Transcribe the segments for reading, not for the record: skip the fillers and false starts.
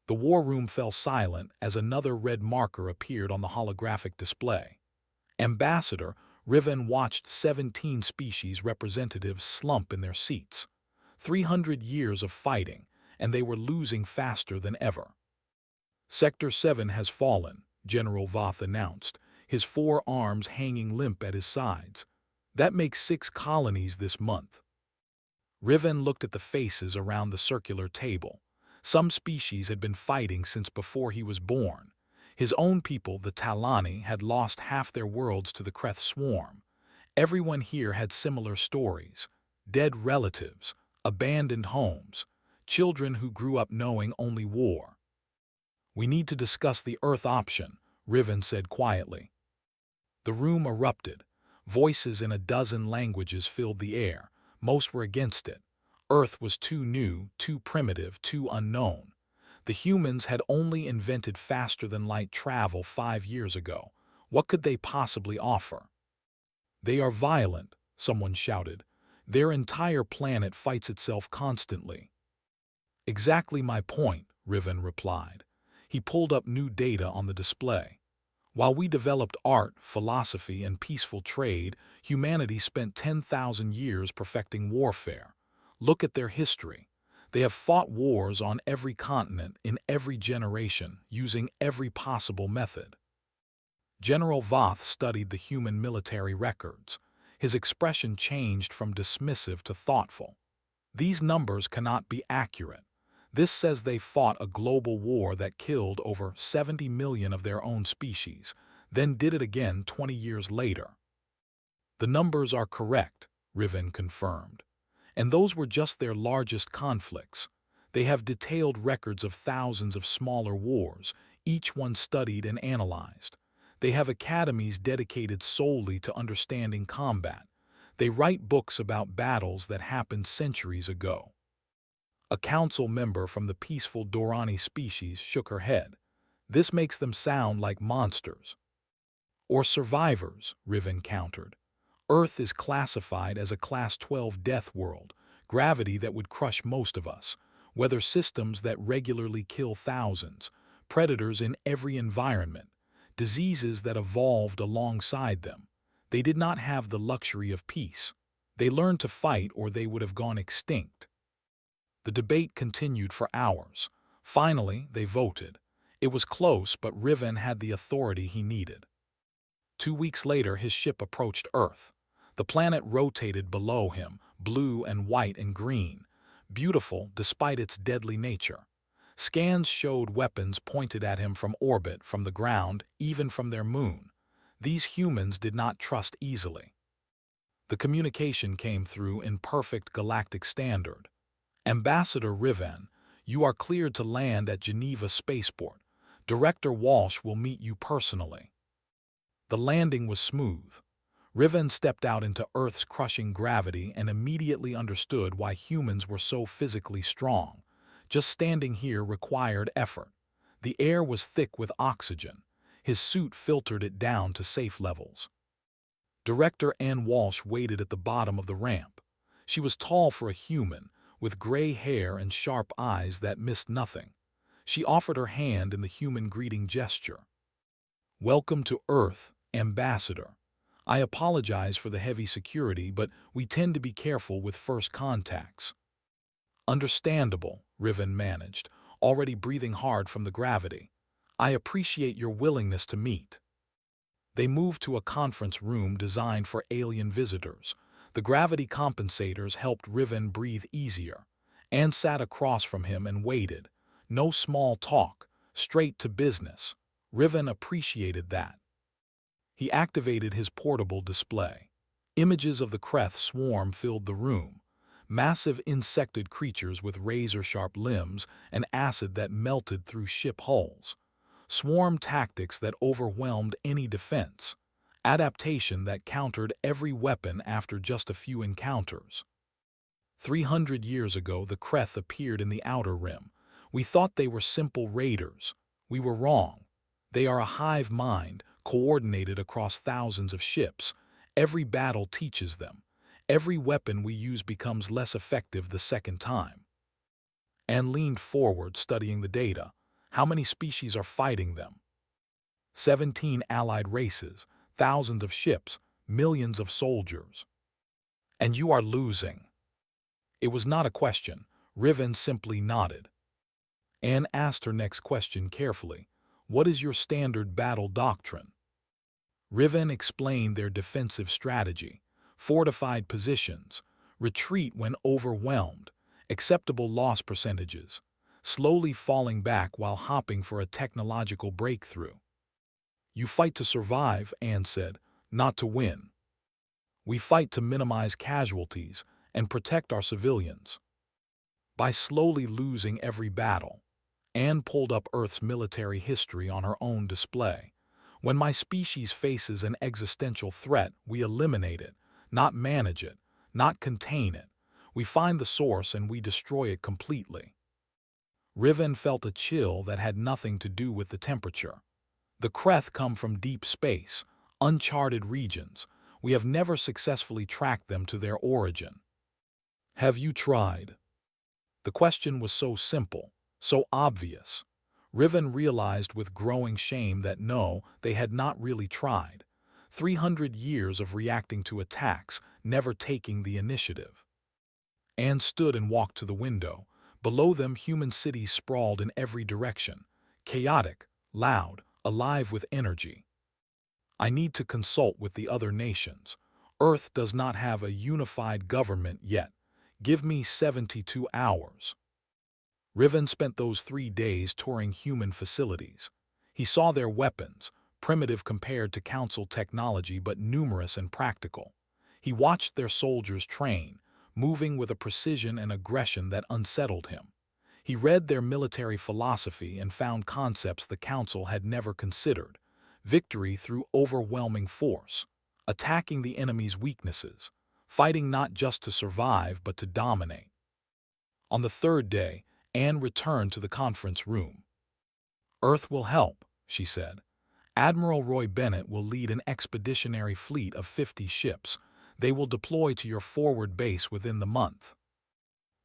The war room fell silent as another red marker appeared on the holographic display. Ambassador Riven watched 17 species representatives slump in their seats. 300 years of fighting, and they were losing faster than ever. Sector 7 has fallen, General Voth announced, his 4 arms hanging limp at his sides. That makes 6 colonies this month. Riven looked at the faces around the circular table. Some species had been fighting since before he was born. His own people, the Talani, had lost half their worlds to the Kreth swarm. Everyone here had similar stories: dead relatives, abandoned homes, children who grew up knowing only war. "We need to discuss the Earth option," Riven said quietly. The room erupted. Voices in a dozen languages filled the air. Most were against it. Earth was too new, too primitive, too unknown. The humans had only invented faster-than-light travel 5 years ago. What could they possibly offer? "They are violent," someone shouted. "Their entire planet fights itself constantly." "Exactly my point," Riven replied. He pulled up new data on the display. "While we developed art, philosophy, and peaceful trade, humanity spent 10,000 years perfecting warfare. Look at their history. They have fought wars on every continent, in every generation, using every possible method." General Voth studied the human military records. His expression changed from dismissive to thoughtful. "These numbers cannot be accurate. This says they fought a global war that killed over 70 million of their own species, then did it again 20 years later." "The numbers are correct," Riven confirmed. "And those were just their largest conflicts. They have detailed records of thousands of smaller wars, each one studied and analyzed. They have academies dedicated solely to understanding combat. They write books about battles that happened centuries ago." A council member from the peaceful Dorani species shook her head. "This makes them sound like monsters." "Or survivors," Riven countered. "Earth is classified as a Class 12 death world, gravity that would crush most of us, weather systems that regularly kill thousands, predators in every environment, diseases that evolved alongside them. They did not have the luxury of peace. They learned to fight or they would have gone extinct." The debate continued for hours. Finally, they voted. It was close, but Riven had the authority he needed. 2 weeks later, his ship approached Earth. The planet rotated below him, blue and white and green, beautiful despite its deadly nature. Scans showed weapons pointed at him from orbit, from the ground, even from their moon. These humans did not trust easily. The communication came through in perfect galactic standard. "Ambassador Riven, you are cleared to land at Geneva Spaceport. Director Walsh will meet you personally." The landing was smooth. Riven stepped out into Earth's crushing gravity and immediately understood why humans were so physically strong. Just standing here required effort. The air was thick with oxygen. His suit filtered it down to safe levels. Director Ann Walsh waited at the bottom of the ramp. She was tall for a human, with gray hair and sharp eyes that missed nothing. She offered her hand in the human greeting gesture. "Welcome to Earth, Ambassador. I apologize for the heavy security, but we tend to be careful with first contacts." "Understandable," Riven managed, already breathing hard from the gravity. "I appreciate your willingness to meet." They moved to a conference room designed for alien visitors. The gravity compensators helped Riven breathe easier. Anne sat across from him and waited. No small talk, straight to business. Riven appreciated that. He activated his portable display. Images of the Kreth swarm filled the room. Massive insected creatures with razor-sharp limbs and acid that melted through ship hulls. Swarm tactics that overwhelmed any defense. Adaptation that countered every weapon after just a few encounters. 300 years ago, the Kreth appeared in the Outer Rim. We thought they were simple raiders. We were wrong. They are a hive mind, coordinated across thousands of ships. Every battle teaches them. Every weapon we use becomes less effective the second time. Anne leaned forward, studying the data. How many species are fighting them? 17 allied races, thousands of ships, millions of soldiers. And you are losing. It was not a question. Riven simply nodded. Anne asked her next question carefully. What is your standard battle doctrine? Riven explained their defensive strategy, fortified positions, retreat when overwhelmed, acceptable loss percentages, slowly falling back while hopping for a technological breakthrough. You fight to survive, Anne said, not to win. We fight to minimize casualties and protect our civilians. By slowly losing every battle, Anne pulled up Earth's military history on her own display. When my species faces an existential threat, we eliminate it, not manage it, not contain it. We find the source and we destroy it completely. Riven felt a chill that had nothing to do with the temperature. The Kreth come from deep space, uncharted regions. We have never successfully tracked them to their origin. Have you tried? The question was so simple, so obvious. Riven realized with growing shame that no, they had not really tried. 300 years of reacting to attacks, never taking the initiative. Anne stood and walked to the window. Below them, human cities sprawled in every direction, chaotic, loud, alive with energy. I need to consult with the other nations. Earth does not have a unified government yet. Give me 72 hours. Riven spent those 3 days touring human facilities. He saw their weapons, primitive compared to Council technology but numerous and practical. He watched their soldiers train, moving with a precision and aggression that unsettled him. He read their military philosophy and found concepts the Council had never considered. Victory through overwhelming force, attacking the enemy's weaknesses, fighting not just to survive but to dominate. On the 3rd day, Anne returned to the conference room. Earth will help, she said. Admiral Roy Bennett will lead an expeditionary fleet of 50 ships. They will deploy to your forward base within the month.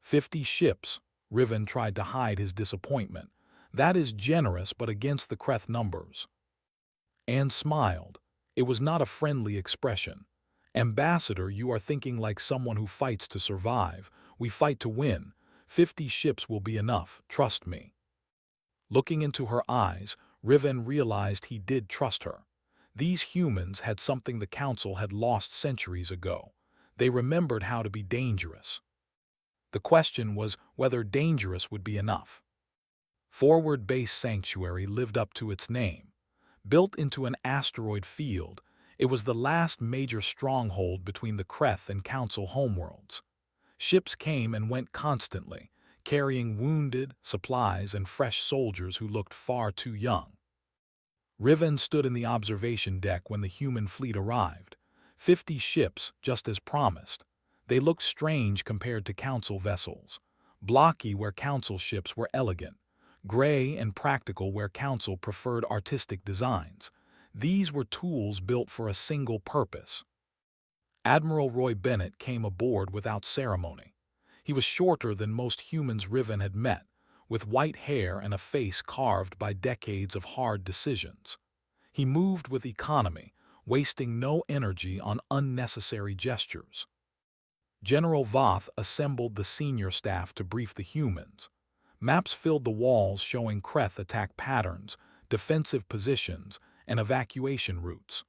50 ships, Riven tried to hide his disappointment. That is generous but against the Kreth numbers. Anne smiled. It was not a friendly expression. Ambassador, you are thinking like someone who fights to survive. We fight to win. 50 ships will be enough, trust me. Looking into her eyes, Riven realized he did trust her. These humans had something the Council had lost centuries ago. They remembered how to be dangerous. The question was whether dangerous would be enough. Forward Base Sanctuary lived up to its name. Built into an asteroid field, it was the last major stronghold between the Kreth and Council homeworlds. Ships came and went constantly, carrying wounded, supplies, and fresh soldiers who looked far too young. Riven stood in the observation deck when the human fleet arrived. 50 ships, just as promised. They looked strange compared to Council vessels. Blocky where Council ships were elegant. Gray and practical where Council preferred artistic designs. These were tools built for a single purpose. Admiral Roy Bennett came aboard without ceremony. He was shorter than most humans Riven had met, with white hair and a face carved by decades of hard decisions. He moved with economy, wasting no energy on unnecessary gestures. General Voth assembled the senior staff to brief the humans. Maps filled the walls showing Kreth attack patterns, defensive positions, and evacuation routes.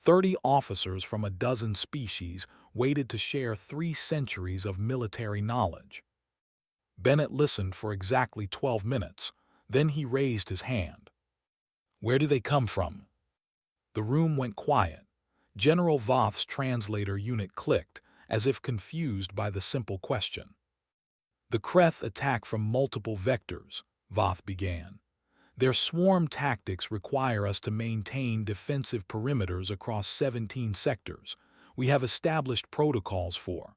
30 officers from a dozen species waited to share 3 centuries of military knowledge. Bennett listened for exactly 12 minutes, then he raised his hand. Where do they come from? The room went quiet. General Voth's translator unit clicked, as if confused by the simple question. The Kreth attack from multiple vectors, Voth began. Their swarm tactics require us to maintain defensive perimeters across 17 sectors. We have established protocols for.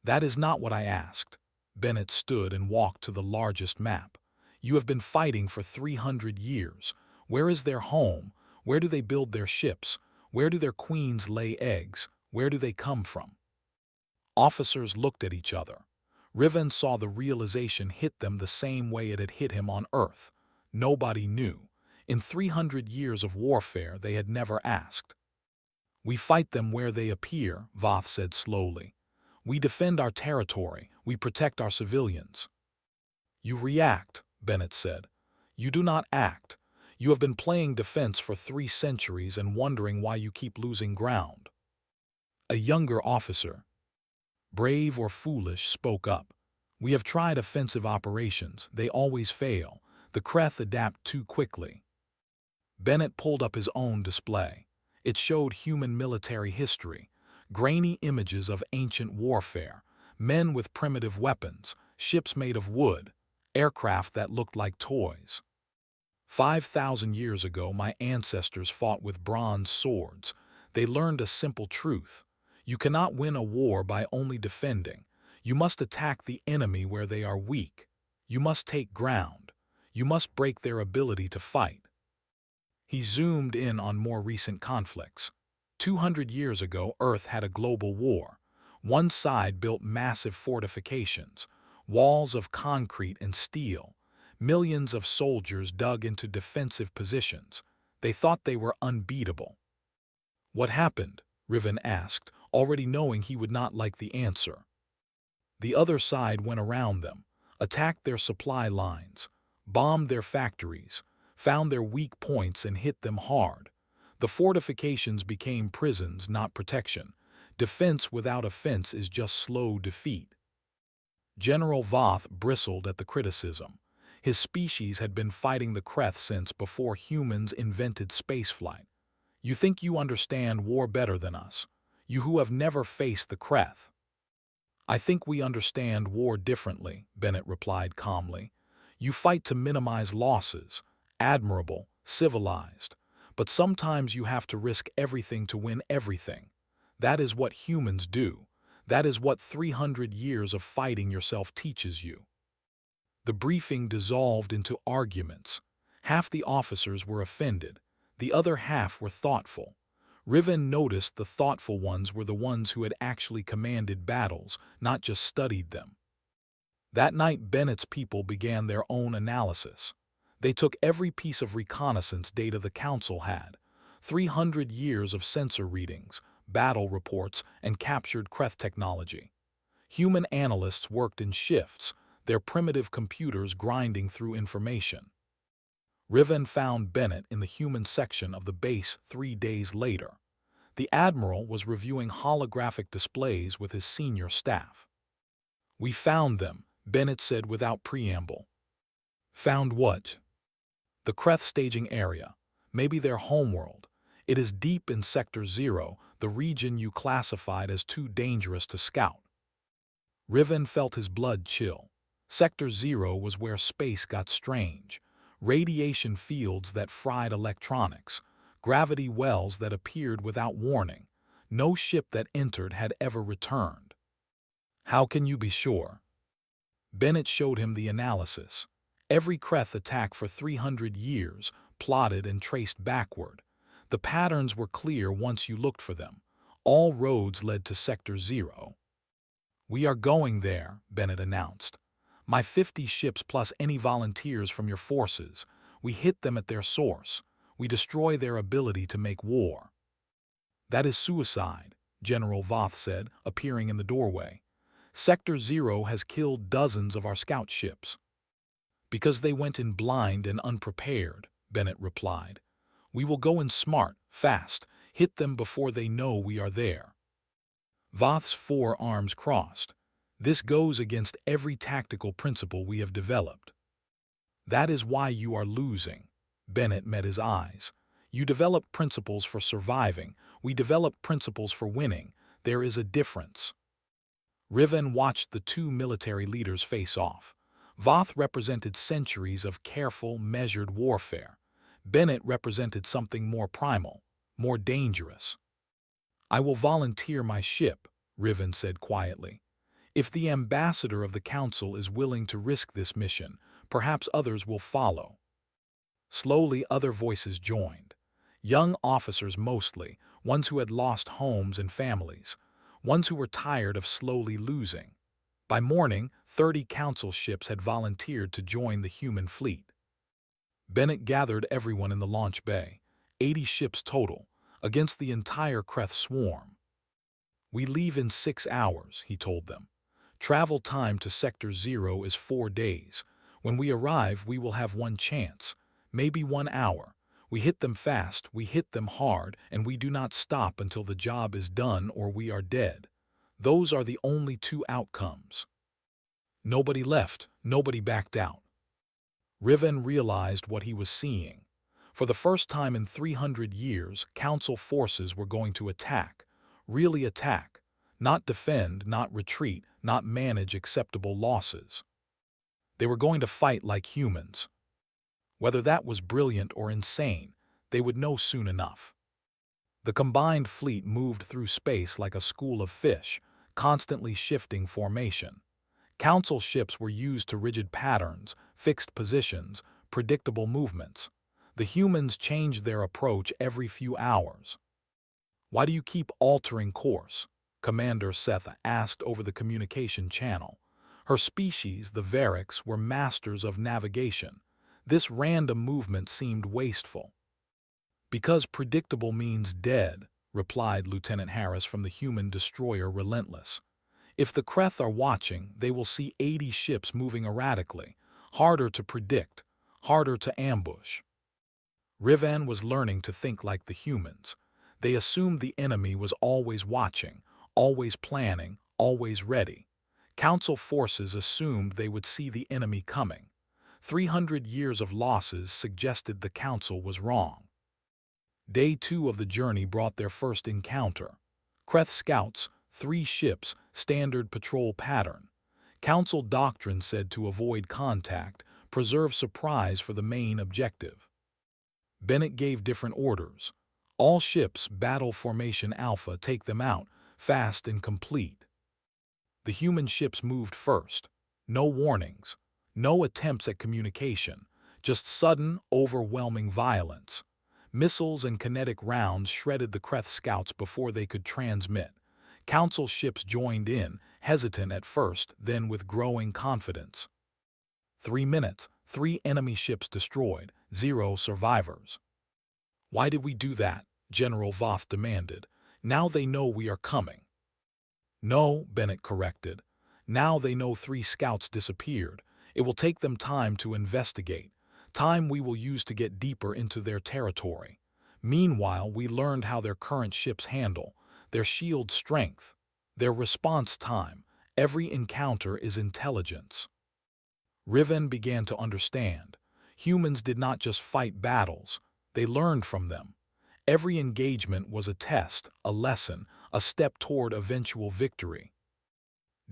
That is not what I asked. Bennett stood and walked to the largest map. You have been fighting for 300 years. Where is their home? Where do they build their ships? Where do their queens lay eggs? Where do they come from? Officers looked at each other. Riven saw the realization hit them the same way it had hit him on Earth. Nobody knew. In 300 years of warfare, they had never asked. We fight them where they appear, Voth said slowly. We defend our territory. We protect our civilians. You react, Bennett said. You do not act. You have been playing defense for 3 centuries and wondering why you keep losing ground. A younger officer, brave or foolish, spoke up. We have tried offensive operations. They always fail. The Kreth adapt too quickly. Bennett pulled up his own display. It showed human military history, grainy images of ancient warfare, men with primitive weapons, ships made of wood, aircraft that looked like toys. 5,000 years ago, my ancestors fought with bronze swords. They learned a simple truth. You cannot win a war by only defending. You must attack the enemy where they are weak. You must take ground. You must break their ability to fight. He zoomed in on more recent conflicts. 200 years ago, Earth had a global war. One side built massive fortifications, walls of concrete and steel. Millions of soldiers dug into defensive positions. They thought they were unbeatable. What happened? Riven asked, already knowing he would not like the answer. The other side went around them, attacked their supply lines, bombed their factories, found their weak points and hit them hard. The fortifications became prisons, not protection. Defense without offense is just slow defeat. General Voth bristled at the criticism. His species had been fighting the Kreth since before humans invented spaceflight. You think you understand war better than us, you who have never faced the Kreth. I think we understand war differently, Bennett replied calmly. You fight to minimize losses, admirable, civilized. But sometimes you have to risk everything to win everything. That is what humans do. That is what 300 years of fighting yourself teaches you. The briefing dissolved into arguments. Half the officers were offended. The other half were thoughtful. Riven noticed the thoughtful ones were the ones who had actually commanded battles, not just studied them. That night, Bennett's people began their own analysis. They took every piece of reconnaissance data the Council had, 300 years of sensor readings, battle reports, and captured Kreth technology. Human analysts worked in shifts, their primitive computers grinding through information. Riven found Bennett in the human section of the base 3 days later. The Admiral was reviewing holographic displays with his senior staff. We found them, Bennett said without preamble. Found what? The Kreth staging area, maybe their homeworld. It is deep in Sector 0, the region you classified as too dangerous to scout. Riven felt his blood chill. Sector 0 was where space got strange. Radiation fields that fried electronics, gravity wells that appeared without warning. No ship that entered had ever returned. How can you be sure? Bennett showed him the analysis. Every Kreth attack for 300 years, plotted and traced backward. The patterns were clear once you looked for them. All roads led to Sector 0. We are going there, Bennett announced. My 50 ships plus any volunteers from your forces. We hit them at their source. We destroy their ability to make war. That is suicide, General Voth said, appearing in the doorway. Sector 0 has killed dozens of our scout ships. Because they went in blind and unprepared, Bennett replied. We will go in smart, fast, hit them before they know we are there. Voth's 4 arms crossed. This goes against every tactical principle we have developed. That is why you are losing. Bennett met his eyes. You develop principles for surviving. We develop principles for winning. There is a difference. Riven watched the 2 military leaders face off. Voth represented centuries of careful, measured warfare. Bennett represented something more primal, more dangerous. I will volunteer my ship, Riven said quietly. If the ambassador of the Council is willing to risk this mission, perhaps others will follow. Slowly, other voices joined. Young officers mostly, ones who had lost homes and families, ones who were tired of slowly losing. By morning, 30 Council ships had volunteered to join the human fleet. Bennett gathered everyone in the launch bay, 80 ships total, against the entire Kreth swarm. "We leave in 6 hours," he told them. "Travel time to Sector 0 is 4 days. When we arrive, we will have one chance, maybe 1 hour. We hit them fast, we hit them hard, and we do not stop until the job is done or we are dead. Those are the only 2 outcomes." Nobody left, nobody backed out. Riven realized what he was seeing. For the first time in 300 years, Council forces were going to attack. Really attack. Not defend, not retreat, not manage acceptable losses. They were going to fight like humans. Whether that was brilliant or insane, they would know soon enough. The combined fleet moved through space like a school of fish, constantly shifting formation. Council ships were used to rigid patterns, fixed positions, predictable movements. The humans changed their approach every few hours. "Why do you keep altering course?" Commander Seth asked over the communication channel. Her species, the Variks, were masters of navigation. This random movement seemed wasteful. "Because predictable means dead," replied Lieutenant Harris from the human destroyer Relentless. "If the Kreth are watching, they will see 80 ships moving erratically, harder to predict, harder to ambush." Riven was learning to think like the humans. They assumed the enemy was always watching, always planning, always ready. Council forces assumed they would see the enemy coming. 300 years of losses suggested the Council was wrong. Day 2 of the journey brought their first encounter. Kreth scouts, 3 ships, standard patrol pattern. Council doctrine said to avoid contact, preserve surprise for the main objective. Bennett gave different orders. "All ships, battle formation Alpha, take them out, fast and complete." The human ships moved first. No warnings, no attempts at communication, just sudden, overwhelming violence. Missiles and kinetic rounds shredded the Kreth scouts before they could transmit. Council ships joined in, hesitant at first, then with growing confidence. 3 minutes, 3 enemy ships destroyed, 0 survivors. "Why did we do that?" General Voth demanded. "Now they know we are coming." "No," Bennett corrected. "Now they know 3 scouts disappeared. It will take them time to investigate, time we will use to get deeper into their territory. Meanwhile, we learned how their current ships handle, their shield strength, their response time. Every encounter is intelligence." Riven began to understand. Humans did not just fight battles, they learned from them. Every engagement was a test, a lesson, a step toward eventual victory.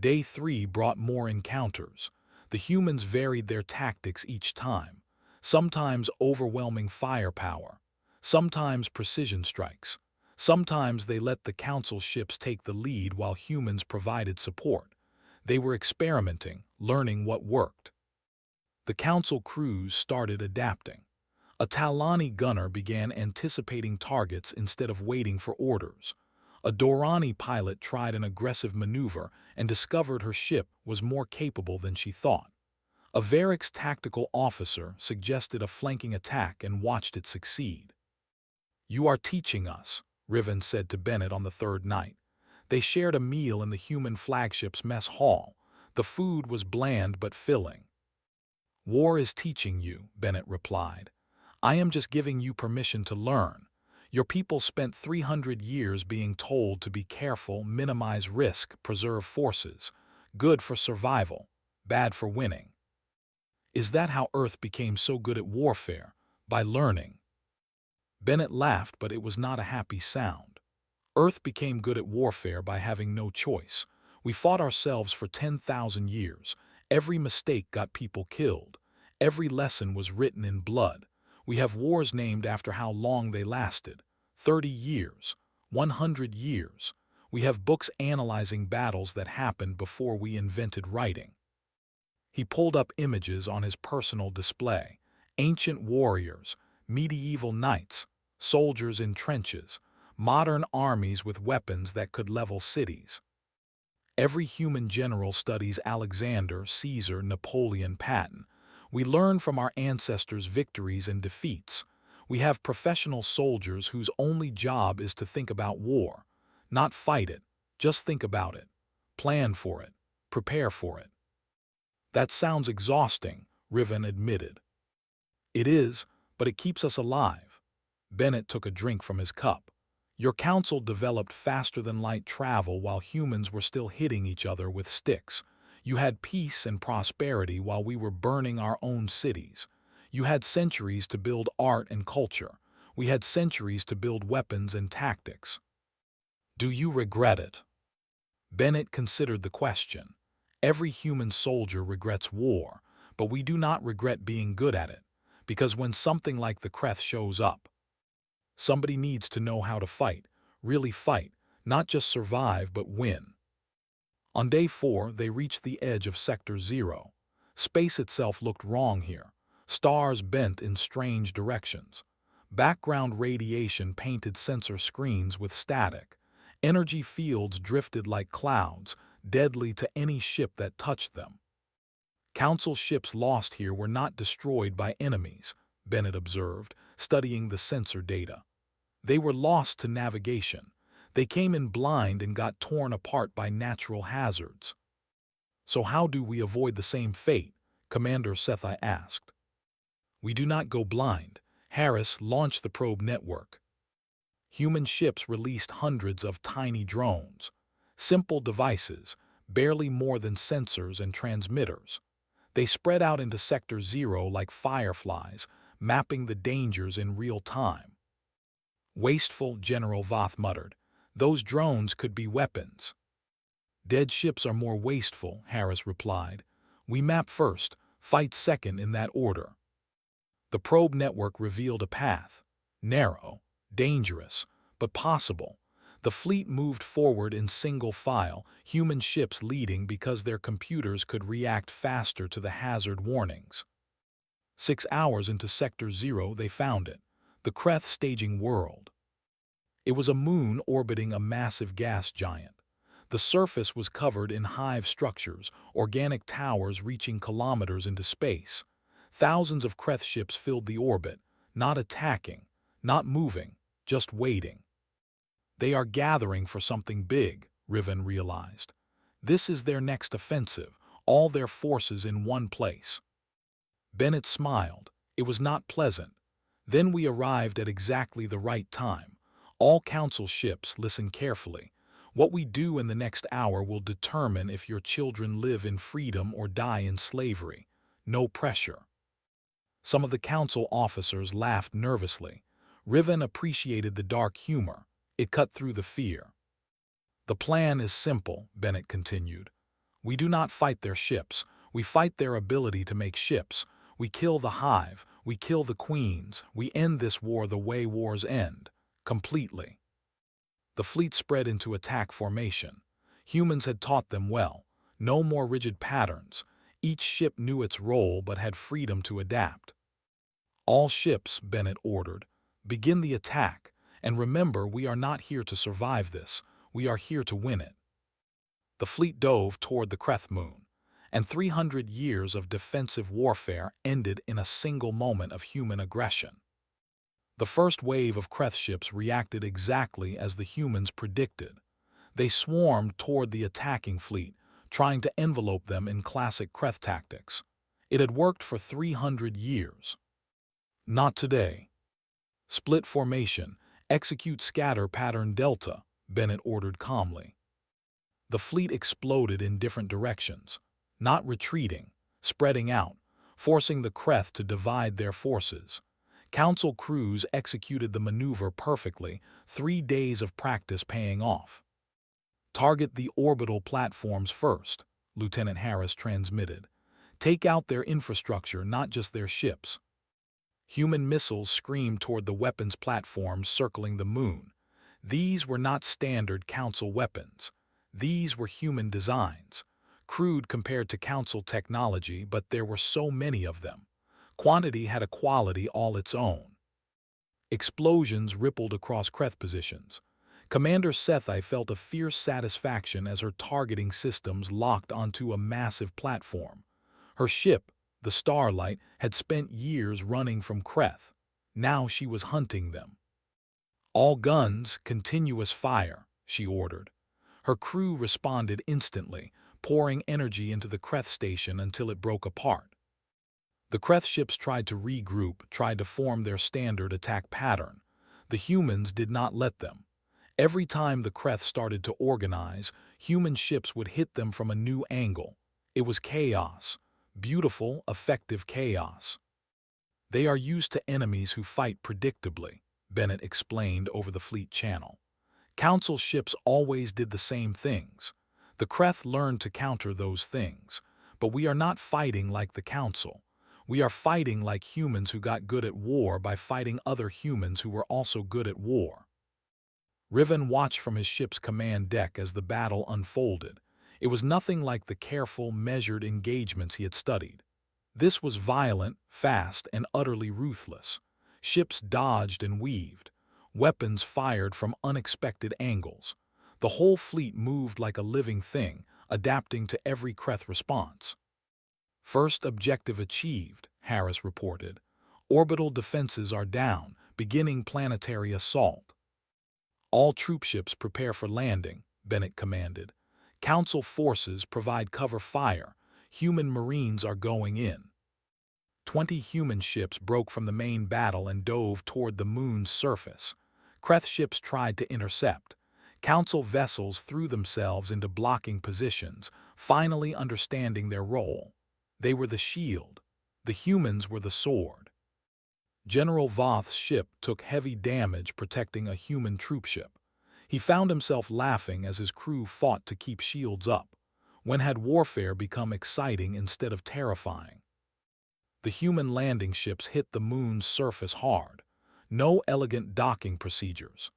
Day 3 brought more encounters. The humans varied their tactics each time. Sometimes overwhelming firepower, sometimes precision strikes. Sometimes they let the Council ships take the lead while humans provided support. They were experimenting, learning what worked. The Council crews started adapting. A Talani gunner began anticipating targets instead of waiting for orders. A Dorani pilot tried an aggressive maneuver and discovered her ship was more capable than she thought. A Varik's tactical officer suggested a flanking attack and watched it succeed. "You are teaching us," Riven said to Bennett on the 3rd night. They shared a meal in the human flagship's mess hall. The food was bland but filling. "War is teaching you," Bennett replied. "I am just giving you permission to learn. Your people spent 300 years being told to be careful, minimize risk, preserve forces. Good for survival, bad for winning." "Is that how Earth became so good at warfare? By learning?" Bennett laughed, but it was not a happy sound. "Earth became good at warfare by having no choice. We fought ourselves for 10,000 years. Every mistake got people killed. Every lesson was written in blood. We have wars named after how long they lasted. 30 years, 100 years. We have books analyzing battles that happened before we invented writing." He pulled up images on his personal display. Ancient warriors, medieval knights, soldiers in trenches, modern armies with weapons that could level cities. Every human general studies Alexander, Caesar, Napoleon, Patton. We learn from our ancestors' victories and defeats. We have professional soldiers whose only job is to think about war, not fight it, just think about it, plan for it, prepare for it. That sounds exhausting, Riven admitted. It is, but it keeps us alive. Bennett took a drink from his cup. Your council developed faster-than-light travel while humans were still hitting each other with sticks. You had peace and prosperity while we were burning our own cities. You had centuries to build art and culture. We had centuries to build weapons and tactics. Do you regret it? Bennett considered the question. Every human soldier regrets war, but we do not regret being good at it, because when something like the Kreth shows up, somebody needs to know how to fight, really fight, not just survive but win. On day 4, they reached the edge of Sector 0. Space itself looked wrong here. Stars bent in strange directions. Background radiation painted sensor screens with static. Energy fields drifted like clouds, deadly to any ship that touched them. Council ships lost here were not destroyed by enemies, Bennett observed, studying the sensor data. They were lost to navigation. They came in blind and got torn apart by natural hazards. So how do we avoid the same fate? Commander Sethi asked. We do not go blind. Harris launched the probe network. Human ships released hundreds of tiny drones. Simple devices, barely more than sensors and transmitters. They spread out into Sector 0 like fireflies, mapping the dangers in real time. Wasteful, General Voth muttered. Those drones could be weapons. Dead ships are more wasteful, Harris replied. We map first, fight second in that order. The probe network revealed a path. Narrow, dangerous, but possible. The fleet moved forward in single file, human ships leading because their computers could react faster to the hazard warnings. 6 hours into Sector 0, they found it, the Kreth staging world. It was a moon orbiting a massive gas giant. The surface was covered in hive structures, organic towers reaching kilometers into space. Thousands of Kreth ships filled the orbit, not attacking, not moving, just waiting. They are gathering for something big, Riven realized. This is their next offensive, all their forces in one place. Bennett smiled. It was not pleasant. Then we arrived at exactly the right time. All council ships, listen carefully. What we do in the next hour will determine if your children live in freedom or die in slavery. No pressure. Some of the council officers laughed nervously. Riven appreciated the dark humor. It cut through the fear. The plan is simple, Bennett continued. We do not fight their ships. We fight their ability to make ships. We kill the hive. We kill the queens. We end this war the way wars end. Completely. The fleet spread into attack formation. Humans had taught them well. No more rigid patterns. Each ship knew its role but had freedom to adapt. All ships, Bennett ordered, begin the attack. And remember, we are not here to survive this. We are here to win it. The fleet dove toward the Kreth moon, and 300 years of defensive warfare ended in a single moment of human aggression. The first wave of Kreth ships reacted exactly as the humans predicted. They swarmed toward the attacking fleet, trying to envelope them in classic Kreth tactics. It had worked for 300 years. Not today. Split formation. Execute scatter pattern Delta, Bennett ordered calmly. The fleet exploded in different directions, not retreating, spreading out, forcing the Kreth to divide their forces. Council crews executed the maneuver perfectly, 3 days of practice paying off. Target the orbital platforms first, Lieutenant Harris transmitted. Take out their infrastructure, not just their ships. Human missiles screamed toward the weapons platforms circling the moon. These were not standard Council weapons. These were human designs. Crude compared to Council technology, but there were so many of them. Quantity had a quality all its own. Explosions rippled across Kreth positions. Commander Sethi felt a fierce satisfaction as her targeting systems locked onto a massive platform. Her ship, The Starlight had spent years running from Kreth. Now she was hunting them. "All guns, continuous fire," she ordered. Her crew responded instantly, pouring energy into the Kreth station until it broke apart. The Kreth ships tried to regroup, tried to form their standard attack pattern. The humans did not let them. Every time the Kreth started to organize, human ships would hit them from a new angle. It was chaos. Beautiful, effective chaos. "They are used to enemies who fight predictably," Bennett explained over the fleet channel. "Council ships always did the same things. The Kreth learned to counter those things. But we are not fighting like the Council. We are fighting like humans who got good at war by fighting other humans who were also good at war." Riven watched from his ship's command deck as the battle unfolded. It was nothing like the careful, measured engagements he had studied. This was violent, fast, and utterly ruthless. Ships dodged and weaved. Weapons fired from unexpected angles. The whole fleet moved like a living thing, adapting to every Kreth response. "First objective achieved," Harris reported. "Orbital defenses are down, beginning planetary assault." "All troopships prepare for landing," Bennett commanded. "Council forces provide cover fire. Human Marines are going in." 20 human ships broke from the main battle and dove toward the moon's surface. Kreth ships tried to intercept. Council vessels threw themselves into blocking positions, finally understanding their role. They were the shield. The humans were the sword. General Voth's ship took heavy damage protecting a human troopship. He found himself laughing as his crew fought to keep shields up. When had warfare become exciting instead of terrifying? The human landing ships hit the moon's surface hard. No elegant docking procedures.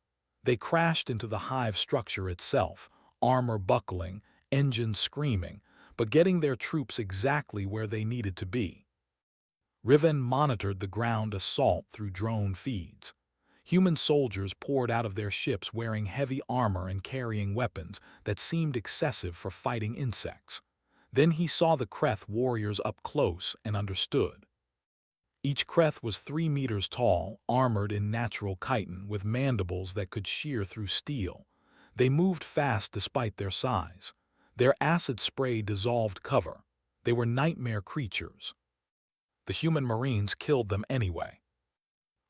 They crashed into the hive structure itself, armor buckling, engines screaming, but getting their troops exactly where they needed to be. Riven monitored the ground assault through drone feeds. Human soldiers poured out of their ships wearing heavy armor and carrying weapons that seemed excessive for fighting insects. Then he saw the Kreth warriors up close and understood. Each Kreth was 3 meters tall, armored in natural chitin with mandibles that could shear through steel. They moved fast despite their size. Their acid spray dissolved cover. They were nightmare creatures. The human Marines killed them anyway.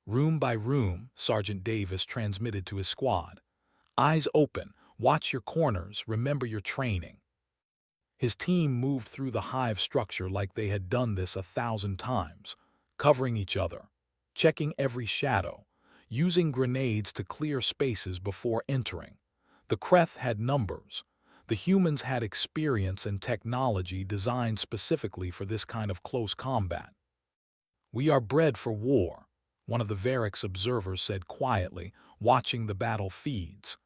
Room by room, Sergeant Davis transmitted to his squad. "Eyes open, watch your corners, remember your training." His team moved through the hive structure like they had done this 1,000 times, covering each other, checking every shadow, using grenades to clear spaces before entering. The Kreth had numbers. The humans had experience and technology designed specifically for this kind of close combat. "We are bred for war," one of the Varric's observers said quietly, watching the battle feeds.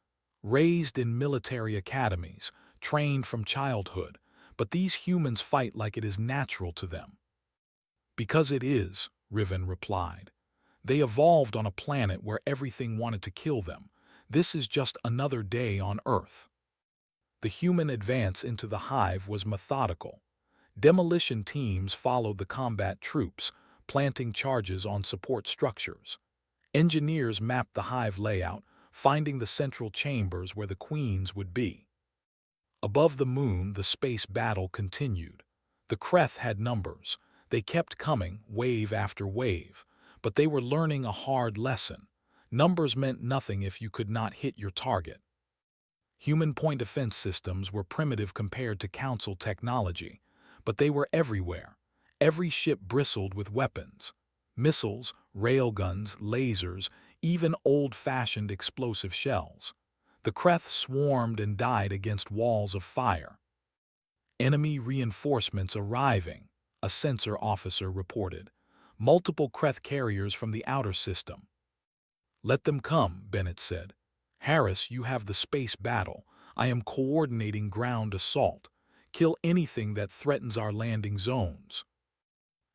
"Raised in military academies, trained from childhood, but these humans fight like it is natural to them." "Because it is," Riven replied. "They evolved on a planet where everything wanted to kill them. This is just another day on Earth." The human advance into the hive was methodical. Demolition teams followed the combat troops, planting charges on support structures. Engineers mapped the hive layout, finding the central chambers where the queens would be. Above the moon, the space battle continued. The Kreth had numbers. They kept coming, wave after wave. But they were learning a hard lesson. Numbers meant nothing if you could not hit your target. Human point defense systems were primitive compared to Council technology, but they were everywhere. Every ship bristled with weapons. Missiles, railguns, lasers, even old-fashioned explosive shells. The Kreth swarmed and died against walls of fire. "Enemy reinforcements arriving," a sensor officer reported. "Multiple Kreth carriers from the outer system." "Let them come," Bennett said. "Harris, you have the space battle. I am coordinating ground assault. Kill anything that threatens our landing zones."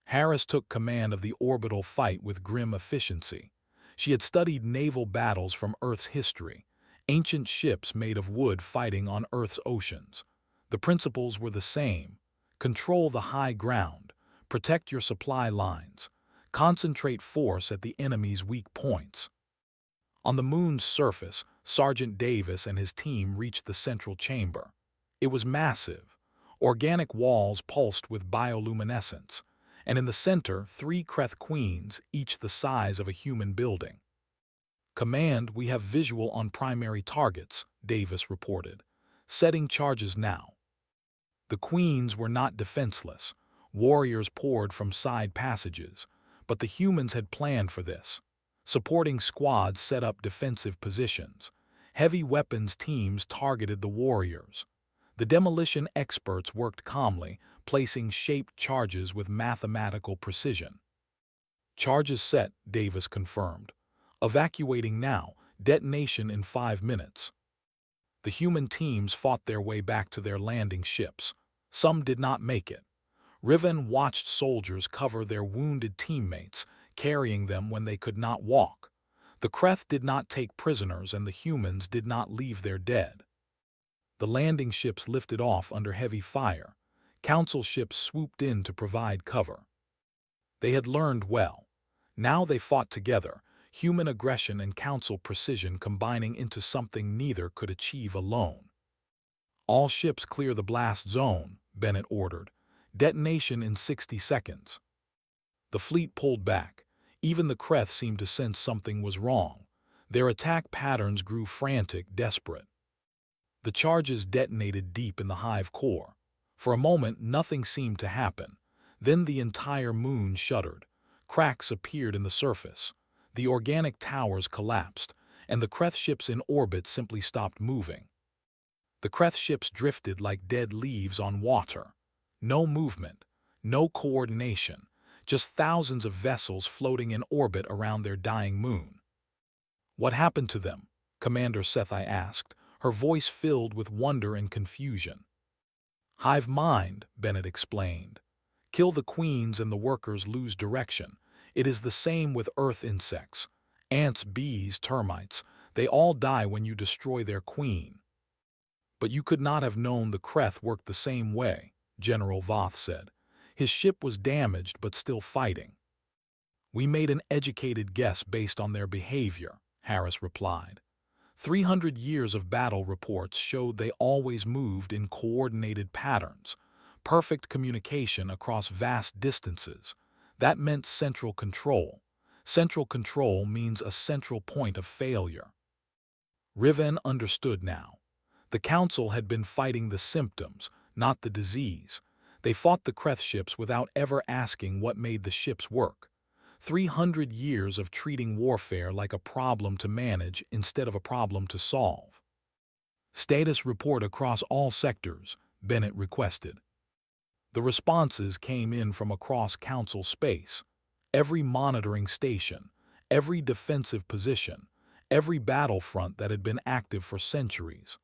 Harris took command of the orbital fight with grim efficiency. She had studied naval battles from Earth's history, ancient ships made of wood fighting on Earth's oceans. The principles were the same: control the high ground, Protect your supply lines. Concentrate force at the enemy's weak points. On the moon's surface, Sergeant Davis and his team reached the central chamber. It was massive. Organic walls pulsed with bioluminescence, and in the center, 3 Kreth queens, each the size of a human building. "Command, we have visual on primary targets," Davis reported. "Setting charges now." The queens were not defenseless. Warriors poured from side passages, but the humans had planned for this. Supporting squads set up defensive positions. Heavy weapons teams targeted the warriors. The demolition experts worked calmly, placing shaped charges with mathematical precision. "Charges set," Davis confirmed. "Evacuating now, detonation in 5 minutes." The human teams fought their way back to their landing ships. Some did not make it. Riven watched soldiers cover their wounded teammates, carrying them when they could not walk. The Kreth did not take prisoners and the humans did not leave their dead. The landing ships lifted off under heavy fire. Council ships swooped in to provide cover. They had learned well. Now they fought together, human aggression and council precision combining into something neither could achieve alone. "All ships clear the blast zone," Bennett ordered. "Detonation in 60 seconds." The fleet pulled back. Even the Kreth seemed to sense something was wrong. Their attack patterns grew frantic, desperate. The charges detonated deep in the hive core. For a moment, nothing seemed to happen. Then the entire moon shuddered. Cracks appeared in the surface. The organic towers collapsed, and the Kreth ships in orbit simply stopped moving. The Kreth ships drifted like dead leaves on water. No movement, no coordination, just thousands of vessels floating in orbit around their dying moon. "What happened to them?" Commander Sethi asked, her voice filled with wonder and confusion. "Hive mind," Bennett explained. "Kill the queens and the workers lose direction. It is the same with Earth insects. Ants, bees, termites, they all die when you destroy their queen." "But you could not have known the Kreth worked the same way," General Voth said. "His ship was damaged but still fighting." "We made an educated guess based on their behavior," Harris replied. 300 years of battle reports showed they always moved in coordinated patterns, perfect communication across vast distances. That meant central control. Central control means a central point of failure. Riven understood now. The Council had been fighting the symptoms, not the disease. They fought the Kreth ships without ever asking what made the ships work. 300 years of treating warfare like a problem to manage instead of a problem to solve. "Status report across all sectors," Bennett requested. The responses came in from across Council space. Every monitoring station, every defensive position, every battlefront that had been active for centuries.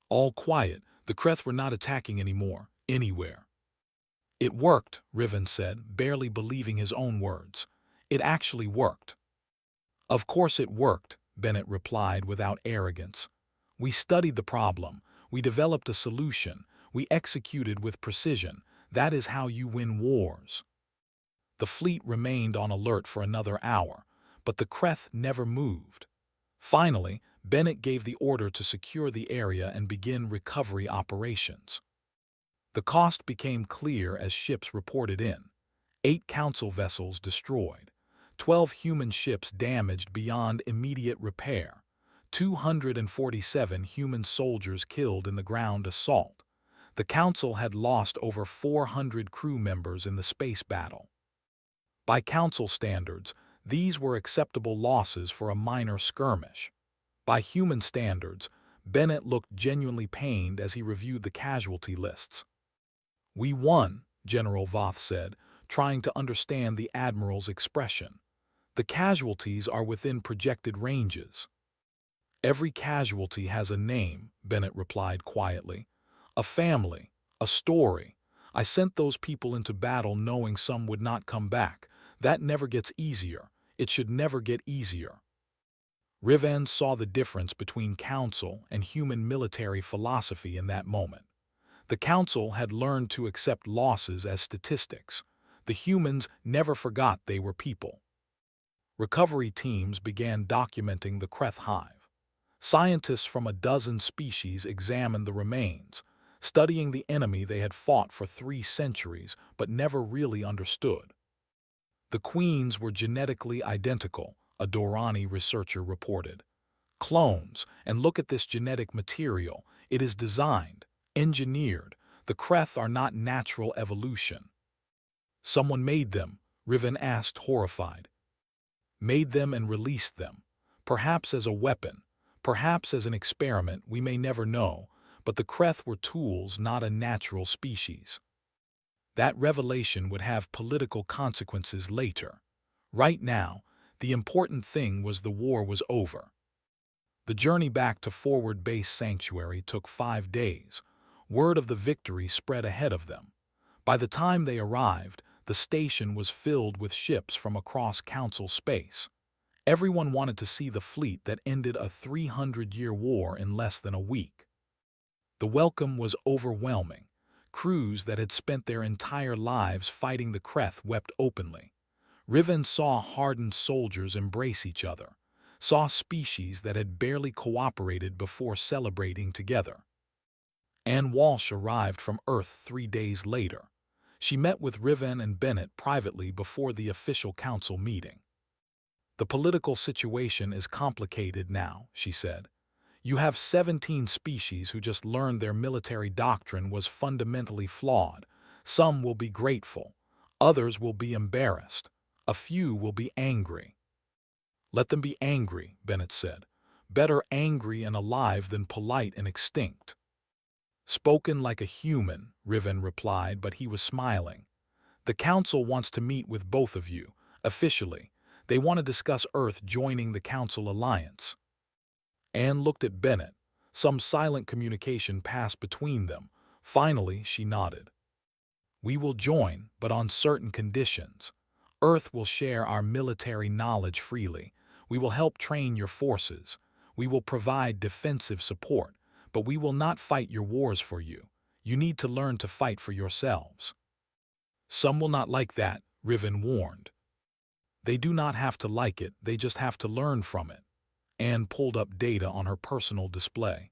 "All quiet. The Kreth were not attacking anymore, anywhere." "It worked," Riven said, barely believing his own words. "It actually worked." "Of course it worked," Bennett replied without arrogance. "We studied the problem. We developed a solution. We executed with precision. That is how you win wars." The fleet remained on alert for another hour, but the Kreth never moved. Finally, Bennett gave the order to secure the area and begin recovery operations. The cost became clear as ships reported in. 8 Council vessels destroyed, 12 human ships damaged beyond immediate repair, 247 human soldiers killed in the ground assault. The Council had lost over 400 crew members in the space battle. By Council standards, these were acceptable losses for a minor skirmish. By human standards, Bennett looked genuinely pained as he reviewed the casualty lists. "We won," General Voth said, trying to understand the Admiral's expression. "The casualties are within projected ranges." "Every casualty has a name," Bennett replied quietly. "A family, a story. I sent those people into battle knowing some would not come back. That never gets easier. It should never get easier." Riven saw the difference between Council and human military philosophy in that moment. The Council had learned to accept losses as statistics. The humans never forgot they were people. Recovery teams began documenting the Kreth hive. Scientists from a dozen species examined the remains, studying the enemy they had fought for 3 centuries but never really understood. The queens were genetically identical, a Dorani researcher reported. Clones, and look at this genetic material. It is designed, engineered. The Kreth are not natural evolution. Someone made them, Riven asked, horrified. Made them and released them. Perhaps as a weapon, perhaps as an experiment, we may never know, but the Kreth were tools, not a natural species. That revelation would have political consequences later. Right now, the important thing was the war was over. The journey back to Forward Base Sanctuary took 5 days. Word of the victory spread ahead of them. By the time they arrived, the station was filled with ships from across Council space. Everyone wanted to see the fleet that ended a 300-year war in less than a week. The welcome was overwhelming. Crews that had spent their entire lives fighting the Kreth wept openly. Riven saw hardened soldiers embrace each other, saw species that had barely cooperated before celebrating together. Anne Walsh arrived from Earth 3 days later. She met with Riven and Bennett privately before the official council meeting. The political situation is complicated now, she said. You have 17 species who just learned their military doctrine was fundamentally flawed. Some will be grateful. Others will be embarrassed. A few will be angry. Let them be angry, Bennett said. Better angry and alive than polite and extinct. Spoken like a human, Riven replied, but he was smiling. The council wants to meet with both of you, officially. They want to discuss Earth joining the Council Alliance. Anne looked at Bennett. Some silent communication passed between them. Finally, she nodded. We will join, but on certain conditions. Earth will share our military knowledge freely. We will help train your forces. We will provide defensive support, but we will not fight your wars for you. You need to learn to fight for yourselves. Some will not like that, Riven warned. They do not have to like it, they just have to learn from it. Anne pulled up data on her personal display.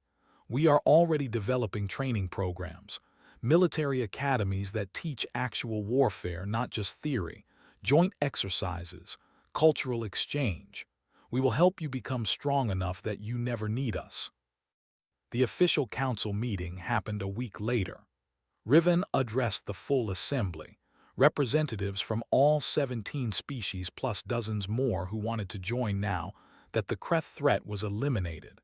We are already developing training programs, military academies that teach actual warfare, not just theory, joint exercises, cultural exchange. We will help you become strong enough that you never need us. The official council meeting happened a week later. Riven addressed the full assembly, representatives from all 17 species plus dozens more who wanted to join now that the Kreth threat was eliminated.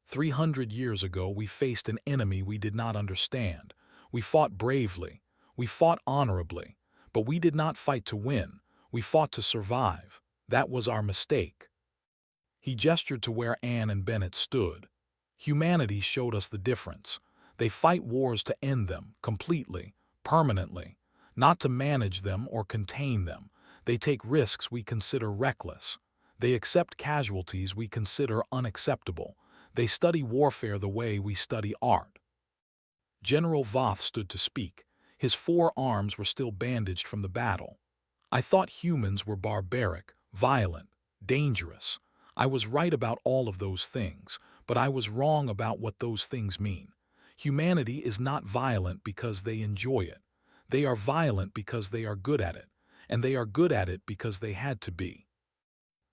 300 years ago, we faced an enemy we did not understand. We fought bravely. We fought honorably. But we did not fight to win. We fought to survive. That was our mistake. He gestured to where Anne and Bennett stood. Humanity showed us the difference. They fight wars to end them, completely, permanently, not to manage them or contain them. They take risks we consider reckless. They accept casualties we consider unacceptable. They study warfare the way we study art. General Voth stood to speak. His 4 arms were still bandaged from the battle. I thought humans were barbaric, violent, dangerous. I was right about all of those things, but I was wrong about what those things mean. Humanity is not violent because they enjoy it. They are violent because they are good at it, and they are good at it because they had to be.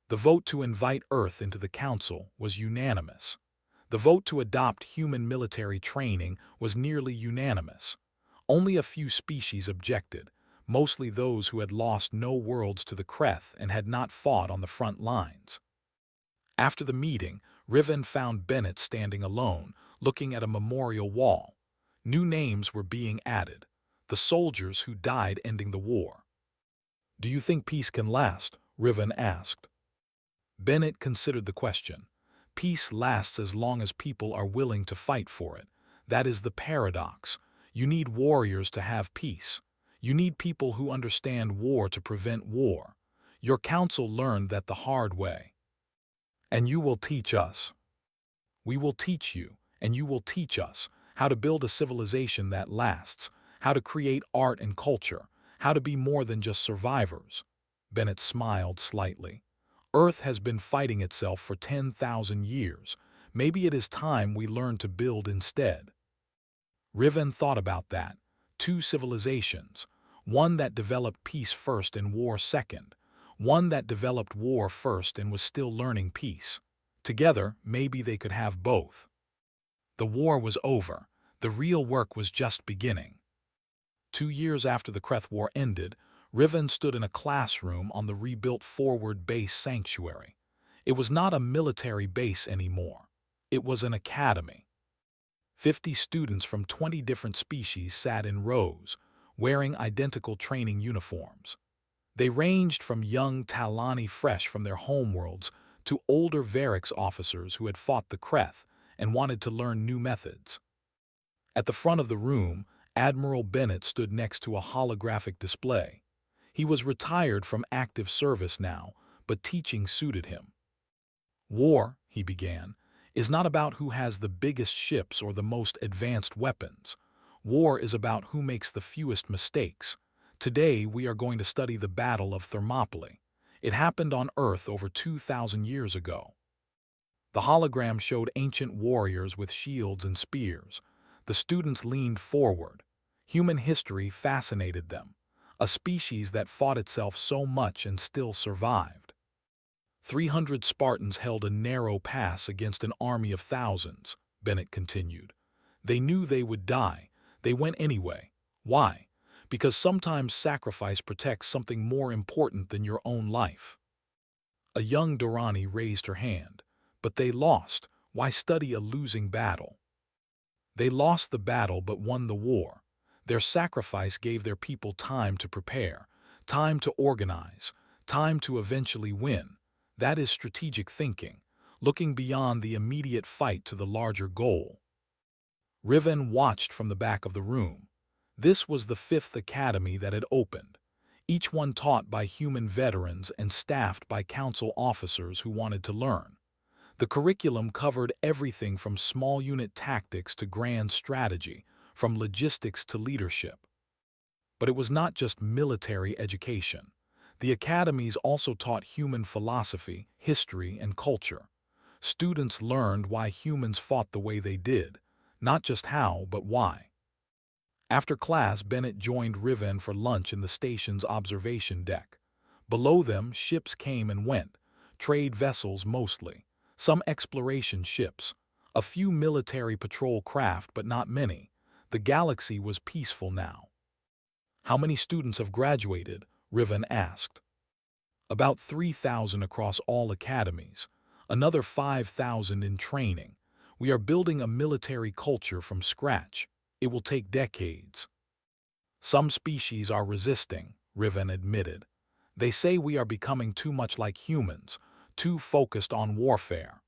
The vote to invite Earth into the Council was unanimous. The vote to adopt human military training was nearly unanimous. Only a few species objected, mostly those who had lost no worlds to the Kreth and had not fought on the front lines. After the meeting, Riven found Bennett standing alone, looking at a memorial wall. New names were being added, the soldiers who died ending the war. Do you think peace can last? Riven asked. Bennett considered the question. Peace lasts as long as people are willing to fight for it. That is the paradox. You need warriors to have peace. You need people who understand war to prevent war. Your council learned that the hard way. And you will teach us. We will teach you, and you will teach us, how to build a civilization that lasts, how to create art and culture, how to be more than just survivors. Bennett smiled slightly. Earth has been fighting itself for 10,000 years. Maybe it is time we learn to build instead. Riven thought about that. Two civilizations. One that developed peace first and war second. One that developed war first and was still learning peace. Together, maybe they could have both. The war was over. The real work was just beginning. 2 years after the Kreth War ended, Riven stood in a classroom on the rebuilt Forward Base Sanctuary. It was not a military base anymore. It was an academy. 50 students from 20 different species sat in rows, wearing identical training uniforms. They ranged from young Talani fresh from their homeworlds to older Varix officers who had fought the Kreth and wanted to learn new methods. At the front of the room, Admiral Bennett stood next to a holographic display. He was retired from active service now, but teaching suited him. War, he began, is not about who has the biggest ships or the most advanced weapons. War is about who makes the fewest mistakes. Today we are going to study the Battle of Thermopylae. It happened on Earth over 2,000 years ago. The hologram showed ancient warriors with shields and spears. The students leaned forward. Human history fascinated them, a species that fought itself so much and still survived. 300 Spartans held a narrow pass against an army of thousands, Bennett continued. They knew they would die. They went anyway. Why? Because sometimes sacrifice protects something more important than your own life. A young Dorani raised her hand. But they lost. Why study a losing battle? They lost the battle but won the war. Their sacrifice gave their people time to prepare, time to organize, time to eventually win. That is strategic thinking, looking beyond the immediate fight to the larger goal. Riven watched from the back of the room. This was the 5th academy that had opened, each one taught by human veterans and staffed by council officers who wanted to learn. The curriculum covered everything from small unit tactics to grand strategy, from logistics to leadership. But it was not just military education. The academies also taught human philosophy, history, and culture. Students learned why humans fought the way they did, not just how, but why. After class, Bennett joined Riven for lunch in the station's observation deck. Below them, ships came and went, trade vessels mostly, some exploration ships, a few military patrol craft, but not many. The galaxy was peaceful now. How many students have graduated? Riven asked. About 3,000 across all academies, another 5,000 in training. We are building a military culture from scratch. It will take decades. Some species are resisting, Riven admitted. They say we are becoming too much like humans, too focused on warfare.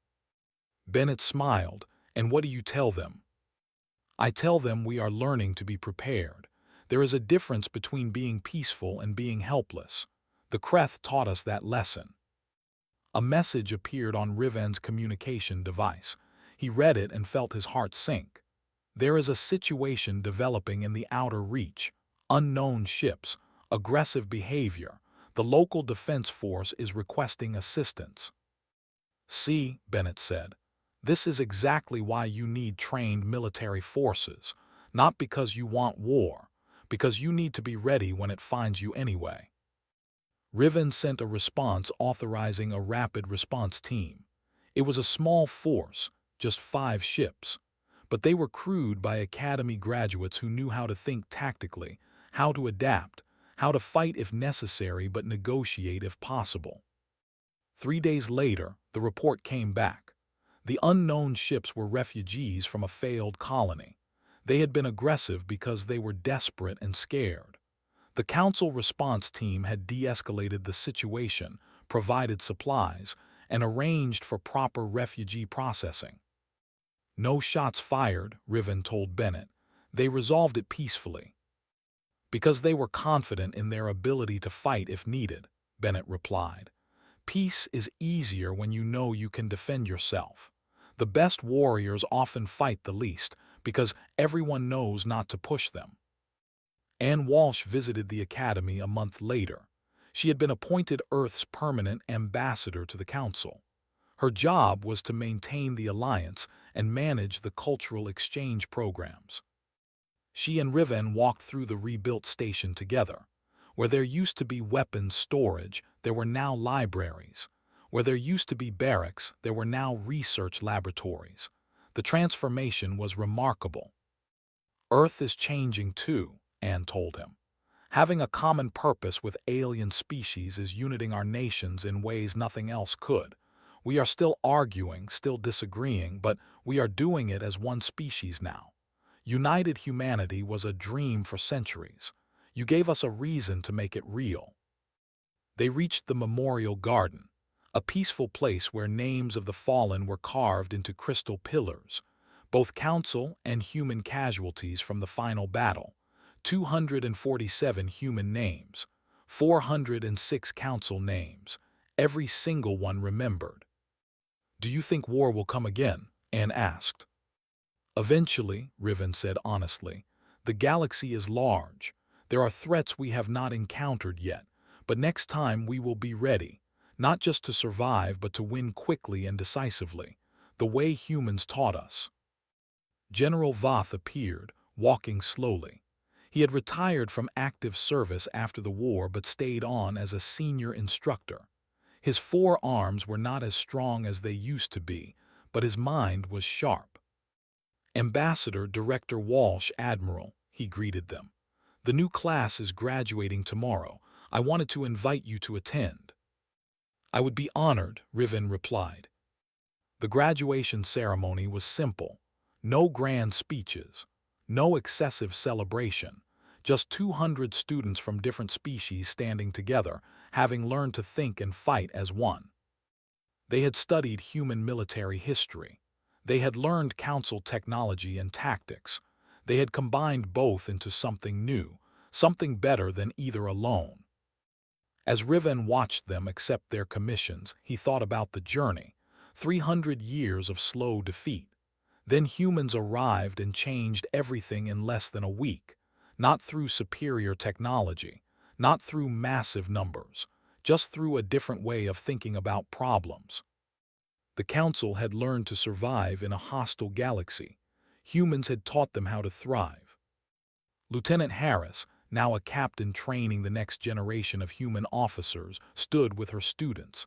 Bennett smiled. And what do you tell them? I tell them we are learning to be prepared. There is a difference between being peaceful and being helpless. The Kreth taught us that lesson. A message appeared on Riven's communication device. He read it and felt his heart sink. There is a situation developing in the outer reach. Unknown ships, aggressive behavior. The local defense force is requesting assistance. See, Bennett said, this is exactly why you need trained military forces, not because you want war, because you need to be ready when it finds you anyway. Riven sent a response authorizing a rapid response team. It was a small force, just 5 ships, but they were crewed by academy graduates who knew how to think tactically, how to adapt, how to fight if necessary but negotiate if possible. 3 days later, the report came back. The unknown ships were refugees from a failed colony. They had been aggressive because they were desperate and scared. The council response team had de-escalated the situation, provided supplies, and arranged for proper refugee processing. No shots fired, Riven told Bennett. They resolved it peacefully. Because they were confident in their ability to fight if needed, Bennett replied. Peace is easier when you know you can defend yourself. The best warriors often fight the least because everyone knows not to push them. Anne Walsh visited the Academy a month later. She had been appointed Earth's permanent ambassador to the Council. Her job was to maintain the alliance and manage the cultural exchange programs. She and Riven walked through the rebuilt station together. Where there used to be weapons storage, there were now libraries. Where there used to be barracks, there were now research laboratories. The transformation was remarkable. Earth is changing too, Anne told him. Having a common purpose with alien species is uniting our nations in ways nothing else could. We are still arguing, still disagreeing, but we are doing it as one species now. United humanity was a dream for centuries. You gave us a reason to make it real. They reached the Memorial Garden, a peaceful place where names of the fallen were carved into crystal pillars. Both council and human casualties from the final battle. 247 human names, 406 council names, every single one remembered. "Do you think war will come again?" Anne asked. "Eventually," Riven said honestly. "The galaxy is large. There are threats we have not encountered yet, but next time we will be ready, not just to survive but to win quickly and decisively, the way humans taught us." General Voth appeared, walking slowly. He had retired from active service after the war but stayed on as a senior instructor. His forearms were not as strong as they used to be, but his mind was sharp. "Ambassador Director Walsh, Admiral," he greeted them. "The new class is graduating tomorrow. I wanted to invite you to attend." "I would be honored," Riven replied. The graduation ceremony was simple. No grand speeches, no excessive celebration, just 200 students from different species standing together, having learned to think and fight as one. They had studied human military history. They had learned council technology and tactics. They had combined both into something new, something better than either alone. As Riven watched them accept their commissions, he thought about the journey, 300 years of slow defeat. Then humans arrived and changed everything in less than a week, not through superior technology, not through massive numbers, just through a different way of thinking about problems. The Council had learned to survive in a hostile galaxy. Humans had taught them how to thrive. Lieutenant Harris, now a captain training the next generation of human officers, stood with her students.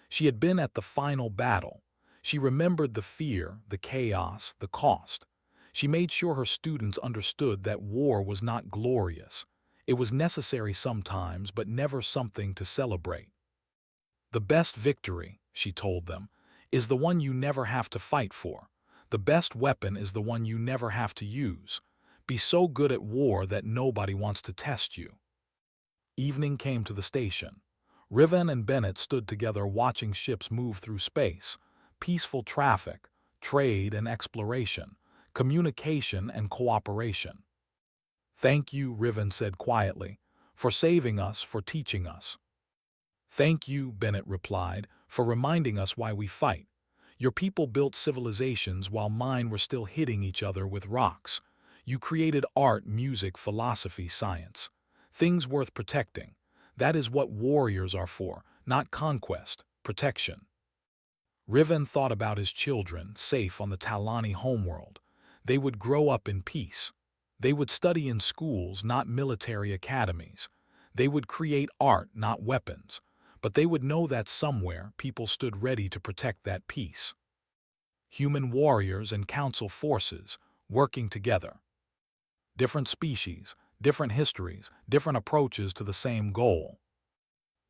She had been at the final battle. She remembered the fear, the chaos, the cost. She made sure her students understood that war was not glorious. It was necessary sometimes, but never something to celebrate. "The best victory," she told them, "is the one you never have to fight for. The best weapon is the one you never have to use. Be so good at war that nobody wants to test you." Evening came to the station. Riven and Bennett stood together watching ships move through space. Peaceful traffic, trade and exploration, communication and cooperation. "Thank you," Riven said quietly, "for saving us, for teaching us." "Thank you," Bennett replied, "for reminding us why we fight. Your people built civilizations while mine were still hitting each other with rocks. You created art, music, philosophy, science. Things worth protecting. That is what warriors are for, not conquest, protection." Riven thought about his children, safe on the Talani homeworld. They would grow up in peace. They would study in schools, not military academies. They would create art, not weapons. But they would know that somewhere people stood ready to protect that peace. Human warriors and council forces working together. Different species, different histories, different approaches to the same goal.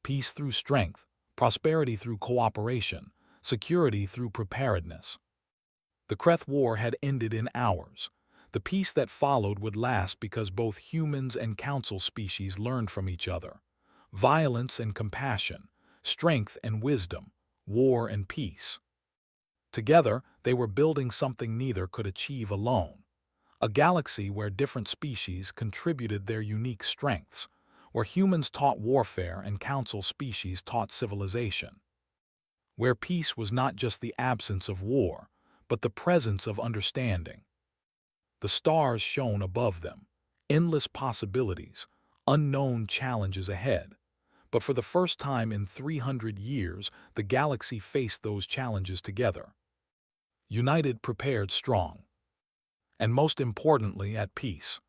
Peace through strength, prosperity through cooperation, security through preparedness. The Kreth War had ended in hours. The peace that followed would last because both humans and council species learned from each other. Violence and compassion, strength and wisdom, war and peace. Together, they were building something neither could achieve alone. A galaxy where different species contributed their unique strengths, where humans taught warfare and council species taught civilization. Where peace was not just the absence of war, but the presence of understanding. The stars shone above them, Endless possibilities, unknown challenges ahead. But for the first time in 300 years, the galaxy faced those challenges together. United, prepared, strong. And most importantly, at peace.